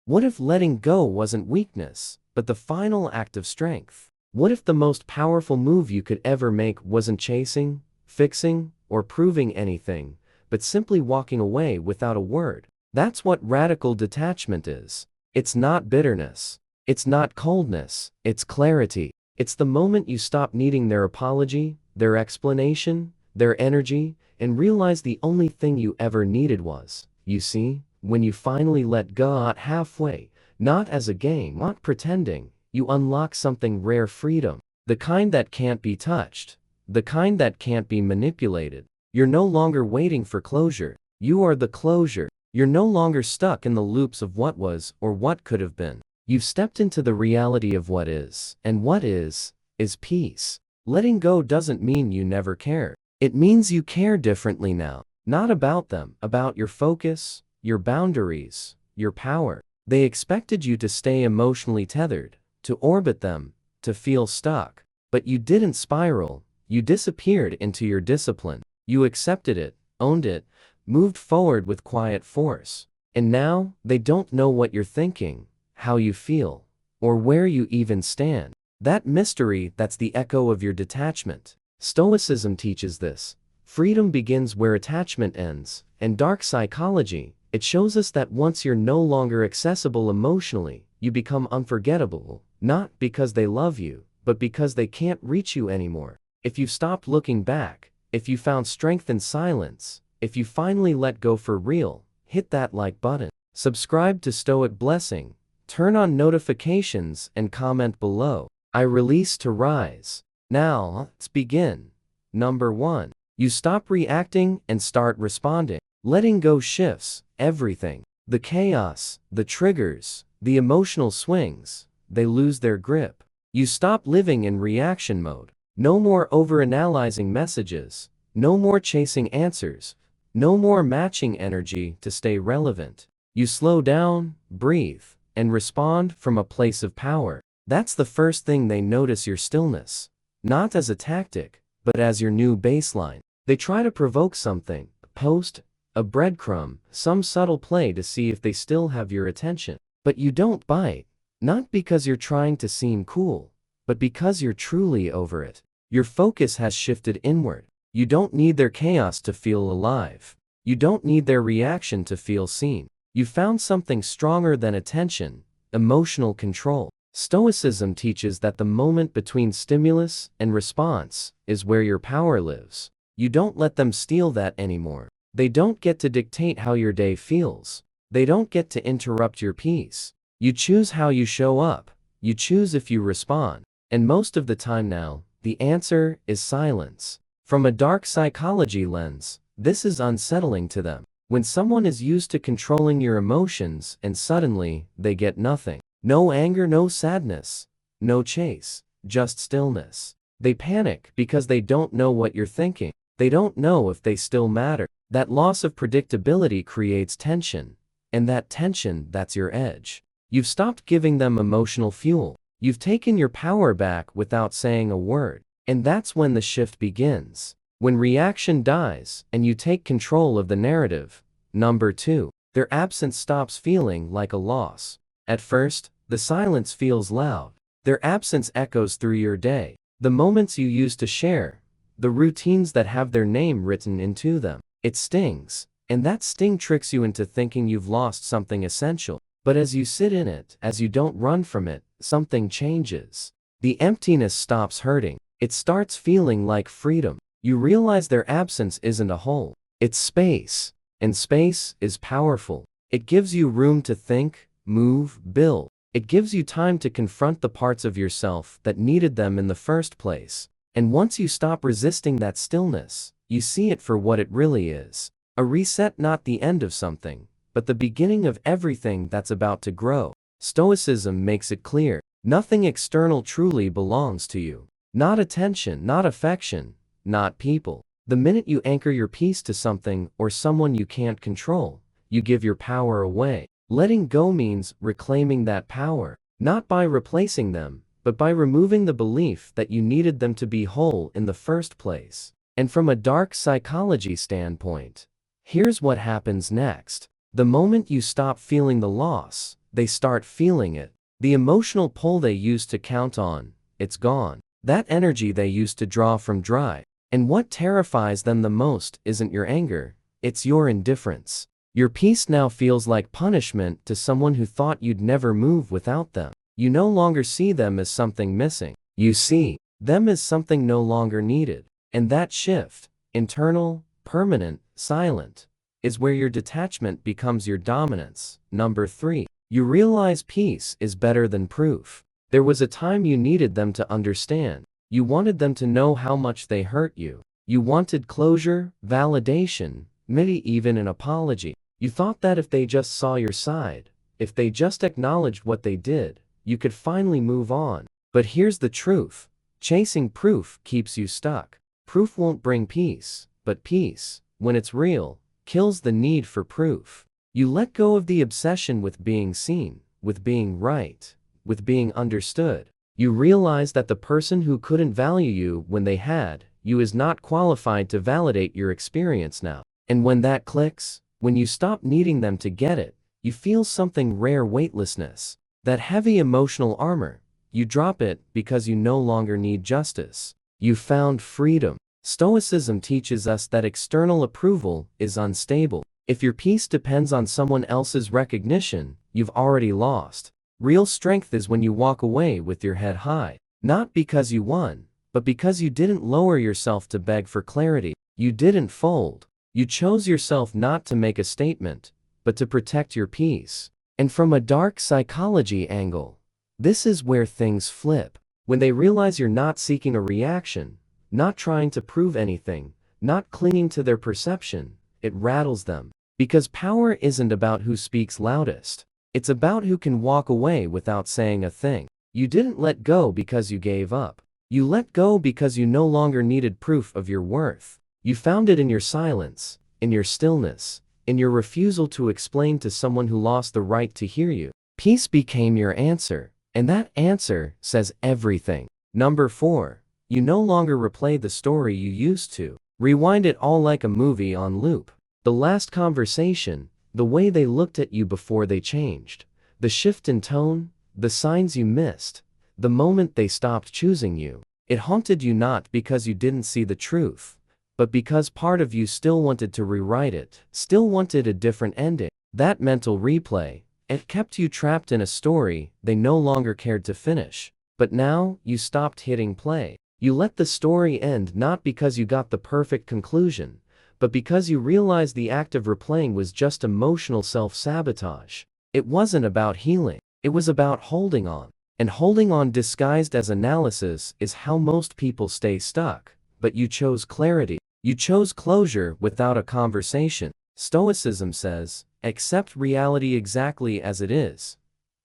What if letting go wasn't weakness, but the final act of strength? What if the most powerful move you could ever make wasn't chasing, fixing, or proving anything, but simply walking away without a word? That's what radical detachment is. It's not bitterness. It's not coldness. It's clarity. It's the moment you stop needing their apology, their explanation, their energy, and realize the only thing you ever needed was, you see, when you finally let go at halfway, not as a game, not pretending, you unlock something rare: freedom. The kind that can't be touched. The kind that can't be manipulated. You're no longer waiting for closure. You are the closure. You're no longer stuck in the loops of what was or what could have been. You've stepped into the reality of what is, and what is peace. Letting go doesn't mean you never care. It means you care differently now. Not about them, about your focus, your boundaries, your power. They expected you to stay emotionally tethered, to orbit them, to feel stuck. But you didn't spiral. You disappeared into your discipline. You accepted it, owned it, moved forward with quiet force. And now, they don't know what you're thinking, how you feel, or where you even stand. That mystery, that's the echo of your detachment. Stoicism teaches this. Freedom begins where attachment ends, and dark psychology, it shows us that once you're no longer accessible emotionally, you become unforgettable, not because they love you, but because they can't reach you anymore. If you've stopped looking back, if you found strength in silence, if you finally let go for real, hit that like button. Subscribe to Stoic Blessing. Turn on notifications and comment below. I release to rise. Now, let's begin. Number 1. You stop reacting and start responding. Letting go shifts everything. The chaos, the triggers, the emotional swings, they lose their grip. You stop living in reaction mode. No more overanalyzing messages. No more chasing answers. No more matching energy to stay relevant. You slow down, breathe, and respond from a place of power. That's the first thing they notice: your stillness. Not as a tactic, but as your new baseline. They try to provoke something, a post, a breadcrumb, some subtle play to see if they still have your attention. But you don't bite. Not because you're trying to seem cool, but because you're truly over it. Your focus has shifted inward. You don't need their chaos to feel alive. You don't need their reaction to feel seen. You found something stronger than attention: emotional control. Stoicism teaches that the moment between stimulus and response is where your power lives. You don't let them steal that anymore. They don't get to dictate how your day feels. They don't get to interrupt your peace. You choose how you show up. You choose if you respond. And most of the time now, the answer is silence. From a dark psychology lens, this is unsettling to them. When someone is used to controlling your emotions and suddenly they get nothing. No anger, no sadness, no chase, just stillness. They panic because they don't know what you're thinking. They don't know if they still matter. That loss of predictability creates tension. And that tension, that's your edge. You've stopped giving them emotional fuel. You've taken your power back without saying a word. And that's when the shift begins. When reaction dies and you take control of the narrative. Number 2. Their absence stops feeling like a loss. At first, the silence feels loud. Their absence echoes through your day. The moments you used to share. The routines that have their name written into them. It stings. And that sting tricks you into thinking you've lost something essential. But as you sit in it, as you don't run from it, something changes. The emptiness stops hurting. It starts feeling like freedom. You realize their absence isn't a hole. It's space. And space is powerful. It gives you room to think, move, build. It gives you time to confront the parts of yourself that needed them in the first place. And once you stop resisting that stillness, you see it for what it really is. A reset, not the end of something, but the beginning of everything that's about to grow. Stoicism makes it clear. Nothing external truly belongs to you. Not attention, not affection, not people. The minute you anchor your peace to something or someone you can't control, you give your power away. Letting go means reclaiming that power, not by replacing them, but by removing the belief that you needed them to be whole in the first place. And from a dark psychology standpoint, here's what happens next. The moment you stop feeling the loss, they start feeling it. The emotional pull they used to count on, it's gone. That energy they used to draw from dry. And what terrifies them the most isn't your anger, it's your indifference. Your peace now feels like punishment to someone who thought you'd never move without them. You no longer see them as something missing. You see them as something no longer needed. And that shift, internal, permanent, silent, is where your detachment becomes your dominance. Number 3. You realize peace is better than proof. There was a time you needed them to understand. You wanted them to know how much they hurt you. You wanted closure, validation, maybe even an apology. You thought that if they just saw your side, if they just acknowledged what they did, you could finally move on. But here's the truth. Chasing proof keeps you stuck. Proof won't bring peace, but peace, when it's real, kills the need for proof. You let go of the obsession with being seen, with being right, with being understood. You realize that the person who couldn't value you when they had you is not qualified to validate your experience now. And when that clicks, when you stop needing them to get it, you feel something rare: weightlessness. That heavy emotional armor. You drop it because you no longer need justice. You found freedom. Stoicism teaches us that external approval is unstable. If your peace depends on someone else's recognition, you've already lost. Real strength is when you walk away with your head high. Not because you won, but because you didn't lower yourself to beg for clarity. You didn't fold. You chose yourself not to make a statement, but to protect your peace. And from a dark psychology angle, this is where things flip. When they realize you're not seeking a reaction, not trying to prove anything, not clinging to their perception, it rattles them. Because power isn't about who speaks loudest. It's about who can walk away without saying a thing. You didn't let go because you gave up. You let go because you no longer needed proof of your worth. You found it in your silence, in your stillness, in your refusal to explain to someone who lost the right to hear you. Peace became your answer, and that answer says everything. Number 4. You no longer replay the story you used to. Rewind it all like a movie on loop. The last conversation, the way they looked at you before they changed, the shift in tone, the signs you missed, the moment they stopped choosing you. It haunted you not because you didn't see the truth, but because part of you still wanted to rewrite it, still wanted a different ending. That mental replay, it kept you trapped in a story they no longer cared to finish. But now, you stopped hitting play. You let the story end not because you got the perfect conclusion, but because you realized the act of replaying was just emotional self-sabotage. It wasn't about healing, it was about holding on. And holding on disguised as analysis is how most people stay stuck. But you chose clarity. You chose closure without a conversation. Stoicism says, accept reality exactly as it is,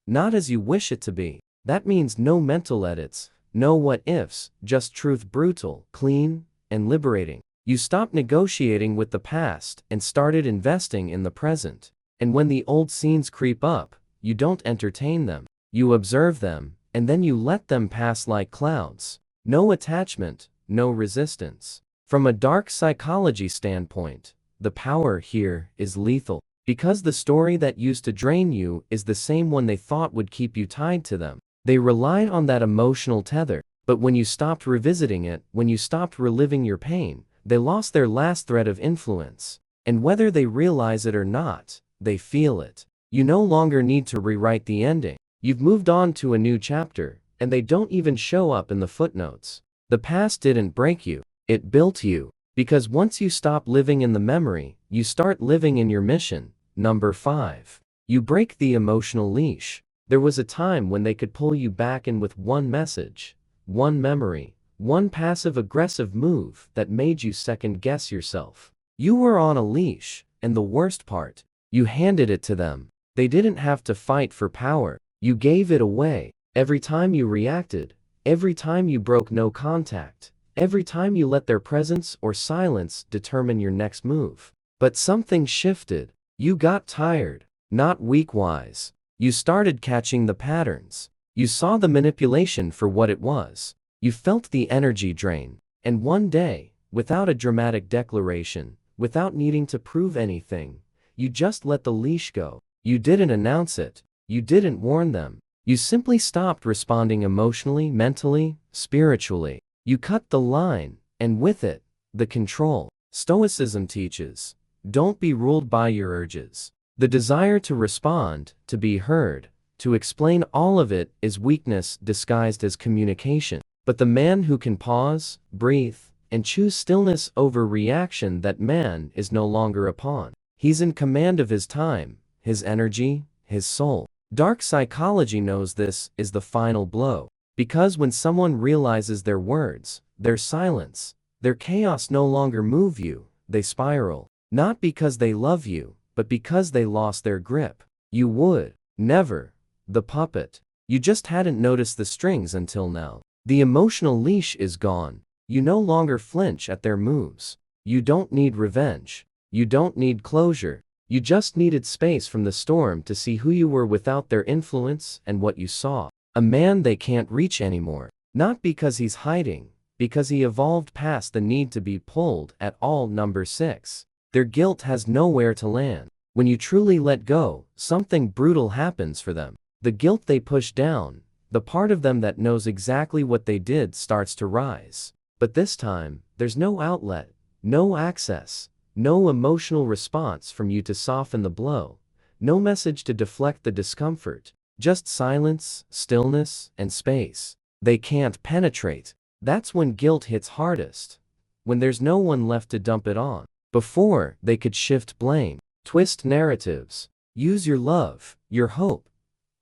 not as you wish it to be. That means no mental edits, no what-ifs, just truth, brutal, clean, and liberating. You stopped negotiating with the past and started investing in the present. And when the old scenes creep up, you don't entertain them. You observe them, and then you let them pass like clouds. No attachment, no resistance. From a dark psychology standpoint, the power here is lethal. Because the story that used to drain you is the same one they thought would keep you tied to them. They relied on that emotional tether. But when you stopped revisiting it, when you stopped reliving your pain, they lost their last thread of influence. And whether they realize it or not, they feel it. You no longer need to rewrite the ending. You've moved on to a new chapter, and they don't even show up in the footnotes. The past didn't break you, it built you. Because once you stop living in the memory, you start living in your mission. Number 5. You break the emotional leash. There was a time when they could pull you back in with one message, one memory, one passive-aggressive move that made you second-guess yourself. You were on a leash, and the worst part, you handed it to them. They didn't have to fight for power. You gave it away. Every time you reacted, every time you broke no contact, every time you let their presence or silence determine your next move. But something shifted. You got tired, not weak-wise. You started catching the patterns. You saw the manipulation for what it was. You felt the energy drain. And one day, without a dramatic declaration, without needing to prove anything, you just let the leash go. You didn't announce it. You didn't warn them. You simply stopped responding emotionally, mentally, spiritually. You cut the line, and with it, the control. Stoicism teaches, don't be ruled by your urges. The desire to respond, to be heard, to explain all of it is weakness disguised as communication. But the man who can pause, breathe, and choose stillness over reaction, that man is no longer a pawn. He's in command of his time, his energy, his soul. Dark psychology knows this is the final blow. Because when someone realizes their words, their silence, their chaos no longer move you, they spiral. Not because they love you, but because they lost their grip. You would never the puppet. You just hadn't noticed the strings until now. The emotional leash is gone. You no longer flinch at their moves. You don't need revenge. You don't need closure. You just needed space from the storm to see who you were without their influence, and what you saw. A man they can't reach anymore. Not because he's hiding, because he evolved past the need to be pulled at all. Number 6. Their guilt has nowhere to land. When you truly let go, something brutal happens for them. The guilt they push down, the part of them that knows exactly what they did, starts to rise. But this time, there's no outlet, no access, no emotional response from you to soften the blow, no message to deflect the discomfort, just silence, stillness, and space. They can't penetrate. That's when guilt hits hardest, when there's no one left to dump it on. Before, they could shift blame, twist narratives, use your love, your hope,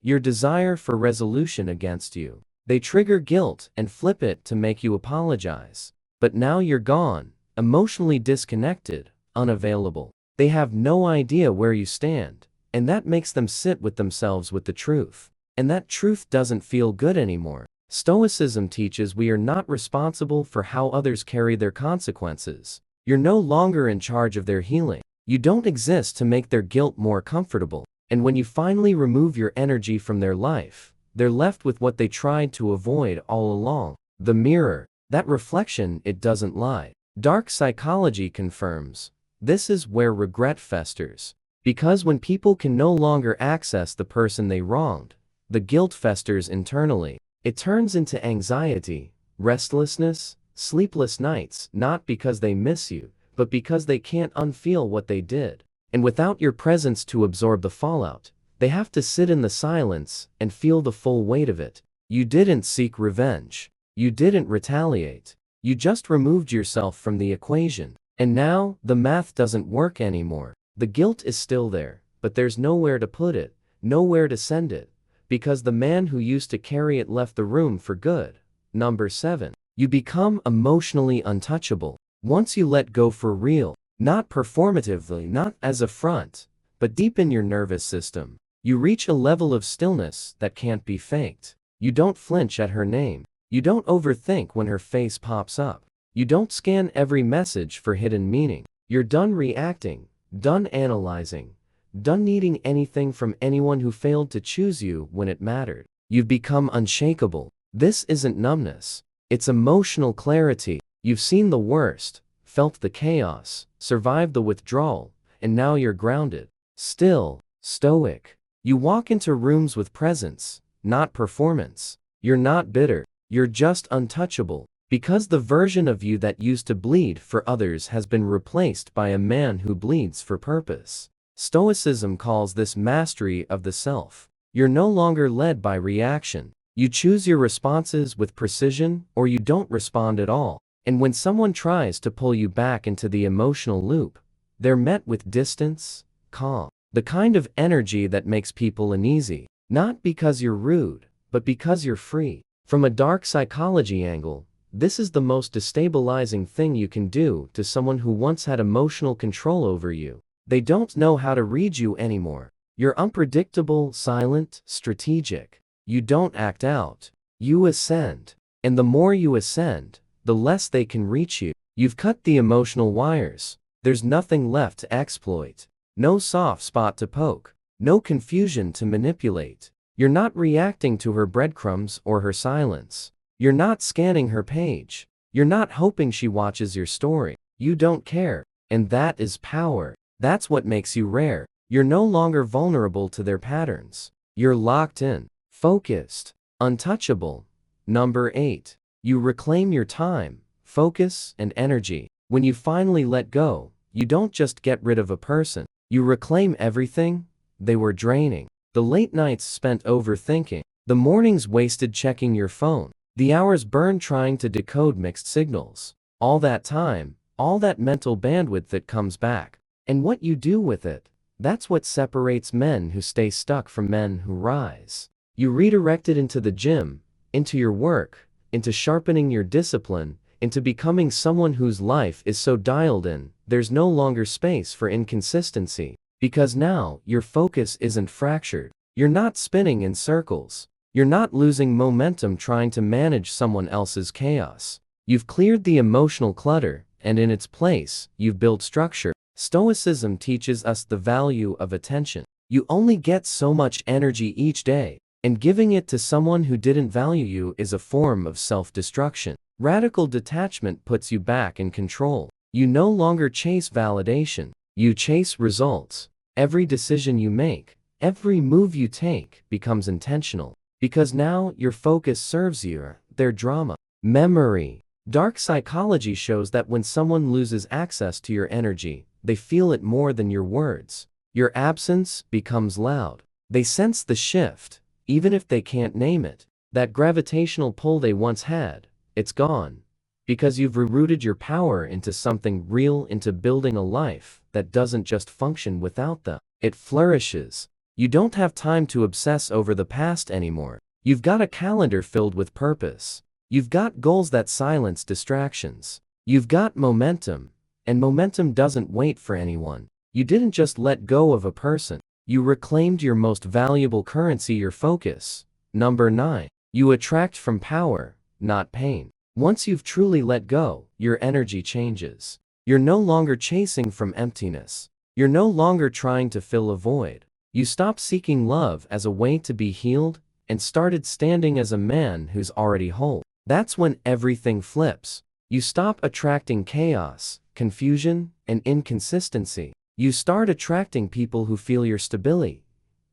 your desire for resolution against you. They trigger guilt and flip it to make you apologize. But now you're gone, emotionally disconnected, unavailable. They have no idea where you stand, and that makes them sit with themselves with the truth. And that truth doesn't feel good anymore. Stoicism teaches we are not responsible for how others carry their consequences. You're no longer in charge of their healing. You don't exist to make their guilt more comfortable. And when you finally remove your energy from their life, they're left with what they tried to avoid all along. The mirror. That reflection, it doesn't lie. Dark psychology confirms. This is where regret festers. Because when people can no longer access the person they wronged, the guilt festers internally. It turns into anxiety, restlessness, sleepless nights, not because they miss you, but because they can't unfeel what they did. And without your presence to absorb the fallout, they have to sit in the silence and feel the full weight of it. You didn't seek revenge. You didn't retaliate. You just removed yourself from the equation. And now, the math doesn't work anymore. The guilt is still there, but there's nowhere to put it, nowhere to send it, because the man who used to carry it left the room for good. Number 7. You become emotionally untouchable. Once you let go for real, not performatively, not as a front, but deep in your nervous system, you reach a level of stillness that can't be faked. You don't flinch at her name. You don't overthink when her face pops up. You don't scan every message for hidden meaning. You're done reacting, done analyzing, done needing anything from anyone who failed to choose you when it mattered. You've become unshakable. This isn't numbness. It's emotional clarity. You've seen the worst, felt the chaos, survived the withdrawal, and now you're grounded. Still, stoic. You walk into rooms with presence, not performance. You're not bitter. You're just untouchable. Because the version of you that used to bleed for others has been replaced by a man who bleeds for purpose. Stoicism calls this mastery of the self. You're no longer led by reaction. You choose your responses with precision, or you don't respond at all. And when someone tries to pull you back into the emotional loop, they're met with distance, calm, the kind of energy that makes people uneasy. Not because you're rude, but because you're free. From a dark psychology angle, this is the most destabilizing thing you can do to someone who once had emotional control over you. They don't know how to read you anymore. You're unpredictable, silent, strategic. You don't act out. You ascend. And the more you ascend, the less they can reach you. You've cut the emotional wires. There's nothing left to exploit. No soft spot to poke. No confusion to manipulate. You're not reacting to her breadcrumbs or her silence. You're not scanning her page. You're not hoping she watches your story. You don't care. And that is power. That's what makes you rare. You're no longer vulnerable to their patterns. You're locked in, focused, untouchable. Number 8. You reclaim your time, focus, and energy. When you finally let go, you don't just get rid of a person. You reclaim everything they were draining. The late nights spent overthinking, the mornings wasted checking your phone, the hours burned trying to decode mixed signals. All that time, all that mental bandwidth that comes back. And what you do with it, that's what separates men who stay stuck from men who rise. You redirect it into the gym, into your work, into sharpening your discipline, into becoming someone whose life is so dialed in, there's no longer space for inconsistency. Because now, your focus isn't fractured. You're not spinning in circles. You're not losing momentum trying to manage someone else's chaos. You've cleared the emotional clutter, and in its place, you've built structure. Stoicism teaches us the value of attention. You only get so much energy each day, and giving it to someone who didn't value you is a form of self-destruction. Radical detachment puts you back in control. You no longer chase validation. You chase results. Every decision you make, every move you take becomes intentional. Because now your focus serves their drama. Memory. Dark psychology shows that when someone loses access to your energy, they feel it more than your words. Your absence becomes loud. They sense the shift, even if they can't name it. That gravitational pull they once had, it's gone. Because you've rerouted your power into something real, into building a life that doesn't just function without them. It flourishes. You don't have time to obsess over the past anymore. You've got a calendar filled with purpose. You've got goals that silence distractions. You've got momentum, and momentum doesn't wait for anyone. You didn't just let go of a person. You reclaimed your most valuable currency, your focus. Number 9. You attract from power, not pain. Once you've truly let go, your energy changes. You're no longer chasing from emptiness. You're no longer trying to fill a void. You stopped seeking love as a way to be healed and started standing as a man who's already whole. That's when everything flips. You stop attracting chaos, confusion, and inconsistency. You start attracting people who feel your stability,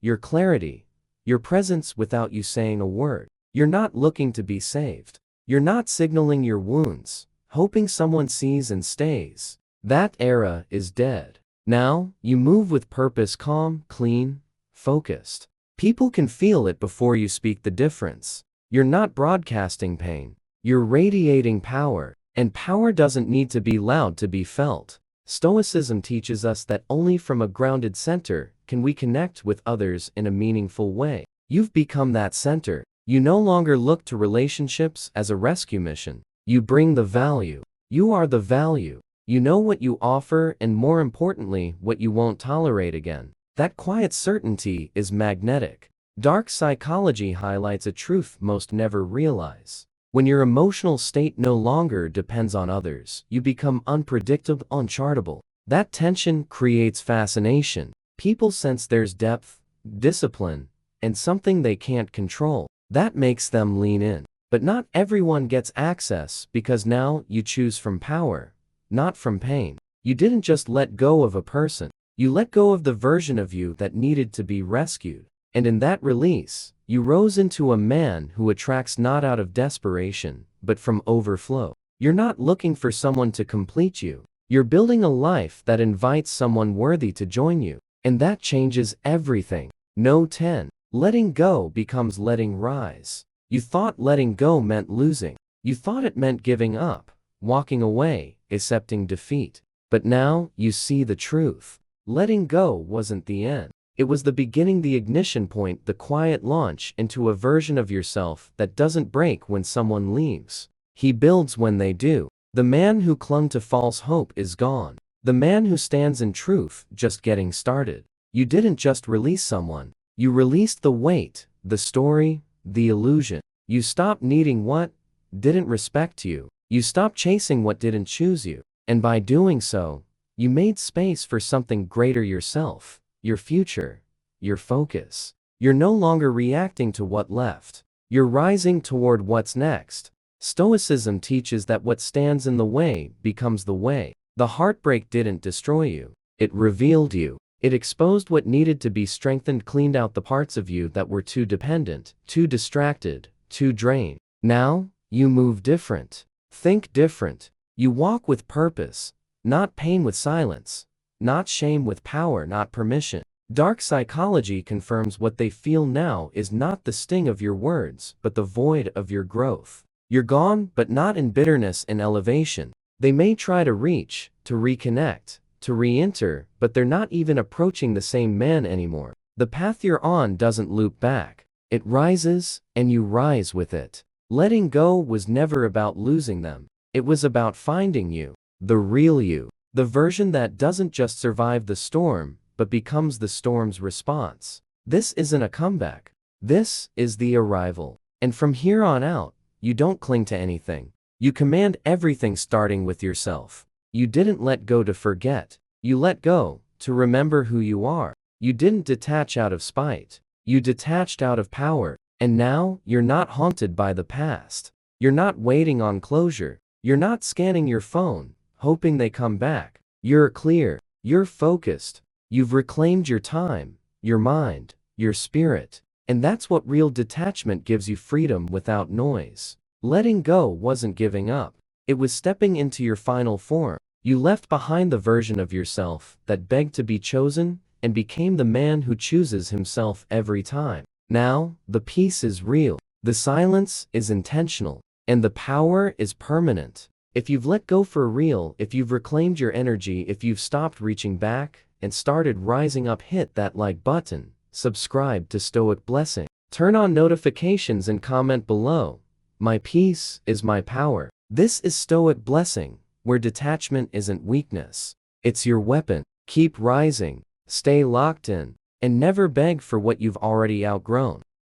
your clarity, your presence without you saying a word. You're not looking to be saved. You're not signaling your wounds, hoping someone sees and stays. That era is dead. Now, you move with purpose, calm, clean, focused. People can feel it before you speak the difference. You're not broadcasting pain. You're radiating power. And power doesn't need to be loud to be felt. Stoicism teaches us that only from a grounded center can we connect with others in a meaningful way. You've become that center. You no longer look to relationships as a rescue mission. You bring the value. You are the value. You know what you offer and, more importantly, what you won't tolerate again. That quiet certainty is magnetic. Dark psychology highlights a truth most never realize. When your emotional state no longer depends on others, you become unpredictable, unchartable. That tension creates fascination. People sense there's depth, discipline, and something they can't control. That makes them lean in. But not everyone gets access because now you choose from power, not from pain. You didn't just let go of a person. You let go of the version of you that needed to be rescued. And in that release, you rose into a man who attracts not out of desperation, but from overflow. You're not looking for someone to complete you. You're building a life that invites someone worthy to join you. And that changes everything. No 10. Letting go becomes letting rise. You thought letting go meant losing. You thought it meant giving up, walking away, accepting defeat. But now you see the truth. Letting go wasn't the end. It was the beginning, the ignition point, the quiet launch into a version of yourself that doesn't break when someone leaves. He builds when they do. The man who clung to false hope is gone. The man who stands in truth, just getting started. You didn't just release someone. You released the weight, the story, the illusion. You stopped needing what didn't respect you. You stopped chasing what didn't choose you. And by doing so, you made space for something greater, yourself, your future, your focus. You're no longer reacting to what left. You're rising toward what's next. Stoicism teaches that what stands in the way becomes the way. The heartbreak didn't destroy you. It revealed you. It exposed what needed to be strengthened, cleaned out the parts of you that were too dependent, too distracted, too drained. Now, you move different. Think different. You walk with purpose, not pain with silence, not shame with power, not permission. Dark psychology confirms what they feel now is not the sting of your words, but the void of your growth. You're gone, but not in bitterness and elevation. They may try to reach, to reconnect, to re-enter, but they're not even approaching the same man anymore. The path you're on doesn't loop back. It rises, and you rise with it. Letting go was never about losing them. It was about finding you, the real you, the version that doesn't just survive the storm, but becomes the storm's response. This isn't a comeback. This is the arrival. And from here on out, you don't cling to anything. You command everything, starting with yourself. You didn't let go to forget. You let go to remember who you are. You didn't detach out of spite. You detached out of power. And now, you're not haunted by the past. You're not waiting on closure. You're not scanning your phone, hoping they come back. You're clear. You're focused. You've reclaimed your time, your mind, your spirit. And that's what real detachment gives you: freedom without noise. Letting go wasn't giving up. It was stepping into your final form. You left behind the version of yourself that begged to be chosen and became the man who chooses himself every time. Now, the peace is real. The silence is intentional. And the power is permanent. If you've let go for real, if you've reclaimed your energy, if you've stopped reaching back and started rising up, hit that like button, subscribe to Stoic Blessing, turn on notifications and comment below. My peace is my power. This is Stoic Blessing, where detachment isn't weakness. It's your weapon. Keep rising, stay locked in, and never beg for what you've already outgrown.